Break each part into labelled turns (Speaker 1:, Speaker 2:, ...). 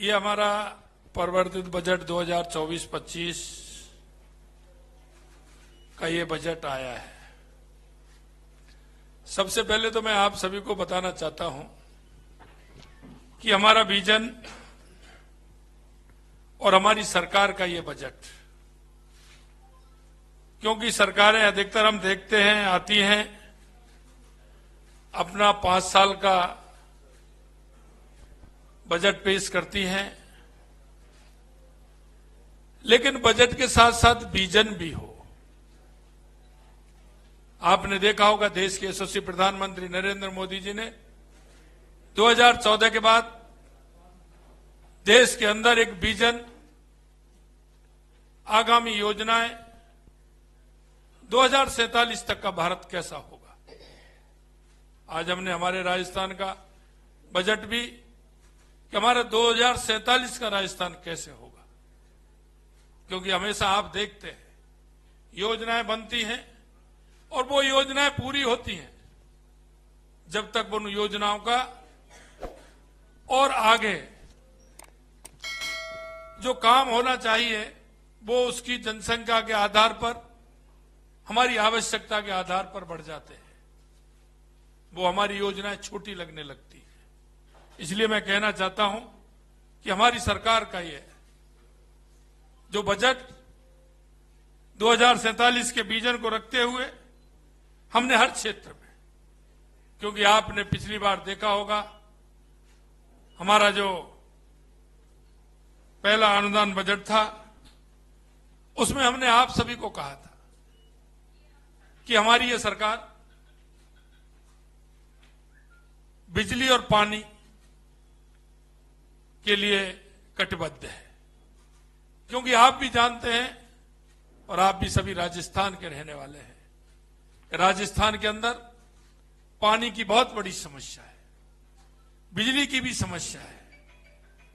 Speaker 1: ये हमारा परिवर्तित बजट 2024-25 का ये बजट आया है। सबसे पहले तो मैं आप सभी को बताना चाहता हूं कि हमारा विजन और हमारी सरकार का ये बजट, क्योंकि सरकारें अधिकतर हम देखते हैं आती हैं, अपना 5 साल का बजट पेश करती हैं, लेकिन बजट के साथ साथ विजन भी हो। आपने देखा होगा देश के यशस्वी प्रधानमंत्री नरेंद्र मोदी जी ने 2014 के बाद देश के अंदर एक विजन, आगामी योजनाएं, 2047 तक का भारत कैसा होगा। आज हमने हमारे राजस्थान का बजट भी कि हमारा 2047 का राजस्थान कैसे होगा, क्योंकि हमेशा आप देखते हैं योजनाएं बनती हैं और वो योजनाएं पूरी होती हैं जब तक उन योजनाओं का और आगे जो काम होना चाहिए वो उसकी जनसंख्या के आधार पर, हमारी आवश्यकता के आधार पर बढ़ जाते हैं, वो हमारी योजनाएं छोटी लगने लगती है। इसलिए मैं कहना चाहता हूं कि हमारी सरकार का ये जो बजट 2047 के विजन को रखते हुए हमने हर क्षेत्र में, क्योंकि आपने पिछली बार देखा होगा हमारा जो पहला अनुदान बजट था उसमें हमने आप सभी को कहा था कि हमारी ये सरकार बिजली और पानी के लिए कटिबद्ध है, क्योंकि आप भी जानते हैं और आप भी सभी राजस्थान के रहने वाले हैं, राजस्थान के अंदर पानी की बहुत बड़ी समस्या है, बिजली की भी समस्या है।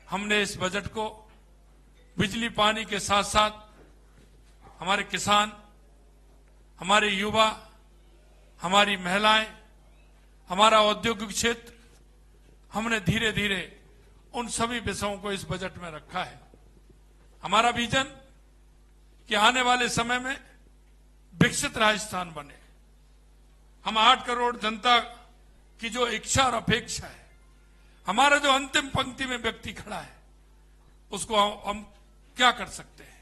Speaker 1: हमने इस बजट को बिजली पानी के साथ साथ हमारे किसान, हमारे युवा, हमारी महिलाएं, हमारा औद्योगिक क्षेत्र, हमने धीरे धीरे उन सभी विषयों को इस बजट में रखा है। हमारा विजन कि आने वाले समय में विकसित राजस्थान बने। हम 8 करोड़ जनता की जो इच्छा और अपेक्षा है, हमारा जो अंतिम पंक्ति में व्यक्ति खड़ा है, उसको हम क्या कर सकते हैं,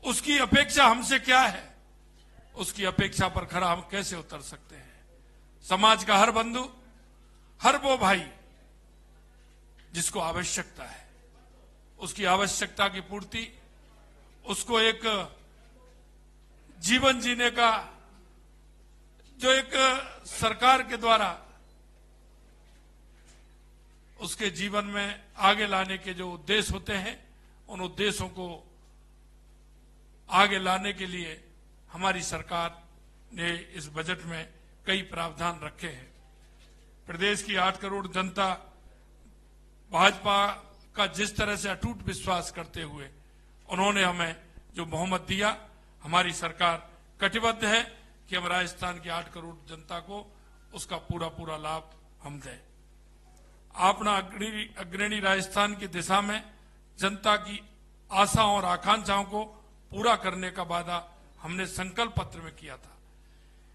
Speaker 1: उसकी अपेक्षा हमसे क्या है, उसकी अपेक्षा पर खरा हम कैसे उतर सकते हैं। समाज का हर बंधु, हर वो भाई जिसको आवश्यकता है, उसकी आवश्यकता की पूर्ति, उसको एक जीवन जीने का जो एक सरकार के द्वारा उसके जीवन में आगे लाने के जो उद्देश्य होते हैं, उन उद्देश्यों को आगे लाने के लिए हमारी सरकार ने इस बजट में कई प्रावधान रखे हैं। प्रदेश की 8 करोड़ जनता भाजपा का जिस तरह से अटूट विश्वास करते हुए उन्होंने हमें जो बहुमत दिया, हमारी सरकार कटिबद्ध है कि हम राजस्थान की 8 करोड़ जनता को उसका पूरा पूरा लाभ हम दें। अपना अग्रणी राजस्थान की दिशा में जनता की आशाओं और आकांक्षाओं को पूरा करने का वादा हमने संकल्प पत्र में किया था।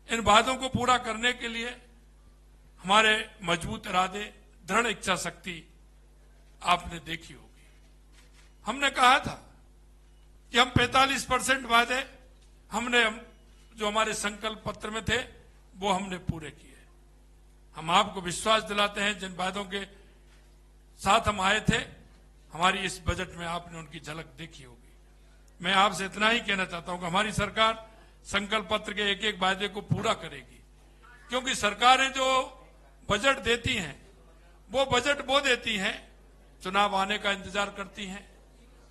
Speaker 1: इन वादों को पूरा करने के लिए हमारे मजबूत इरादे, दृढ़ इच्छा शक्ति आपने देखी होगी। हमने कहा था कि हम 45% वादे हमने जो हमारे संकल्प पत्र में थे वो हमने पूरे किए। हम आपको विश्वास दिलाते हैं जिन वादों के साथ हम आए थे, हमारी इस बजट में आपने उनकी झलक देखी होगी। मैं आपसे इतना ही कहना चाहता हूं कि हमारी सरकार संकल्प पत्र के एक एक वादे को पूरा करेगी, क्योंकि सरकारें जो बजट देती हैं वो बजट वो देती हैं, चुनाव आने का इंतजार करती हैं,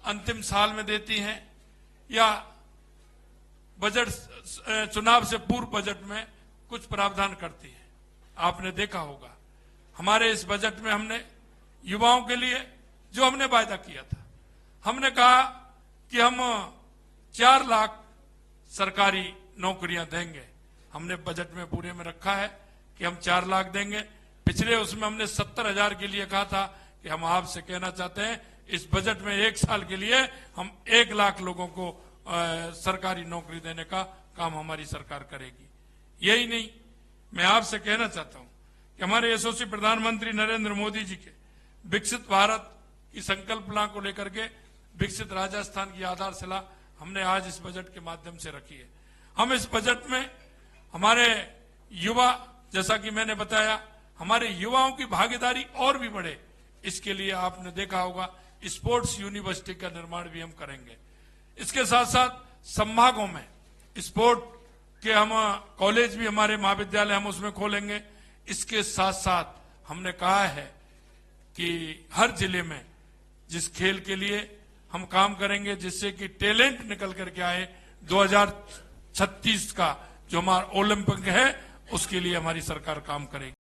Speaker 1: अंतिम साल में देती हैं, या बजट चुनाव से पूर्व बजट में कुछ प्रावधान करती है। आपने देखा होगा हमारे इस बजट में हमने युवाओं के लिए जो हमने वायदा किया था, हमने कहा कि हम 4 लाख सरकारी नौकरियां देंगे। हमने बजट में पूरे में रखा है कि हम 4 लाख देंगे। पिछले उसमें हमने 70,000 के लिए कहा था कि हम आपसे कहना चाहते हैं इस बजट में 1 साल के लिए हम 1 लाख लोगों को सरकारी नौकरी देने का काम हमारी सरकार करेगी। यही नहीं, मैं आपसे कहना चाहता हूं कि हमारे यशस्वी प्रधानमंत्री नरेंद्र मोदी जी के विकसित भारत की संकल्पना को लेकर के विकसित राजस्थान की आधारशिला हमने आज इस बजट के माध्यम से रखी है। हम इस बजट में हमारे युवा, जैसा कि मैंने बताया, हमारे युवाओं की भागीदारी और भी बढ़े, इसके लिए आपने देखा होगा स्पोर्ट्स यूनिवर्सिटी का निर्माण भी हम करेंगे। इसके साथ साथ संभागों में स्पोर्ट के हम कॉलेज भी, हमारे महाविद्यालय हम उसमें खोलेंगे। इसके साथ साथ हमने कहा है कि हर जिले में जिस खेल के लिए हम काम करेंगे, जिससे कि टैलेंट निकल करके आए, 2036 का जो हमारा ओलंपिक है उसके लिए हमारी सरकार काम करेगी।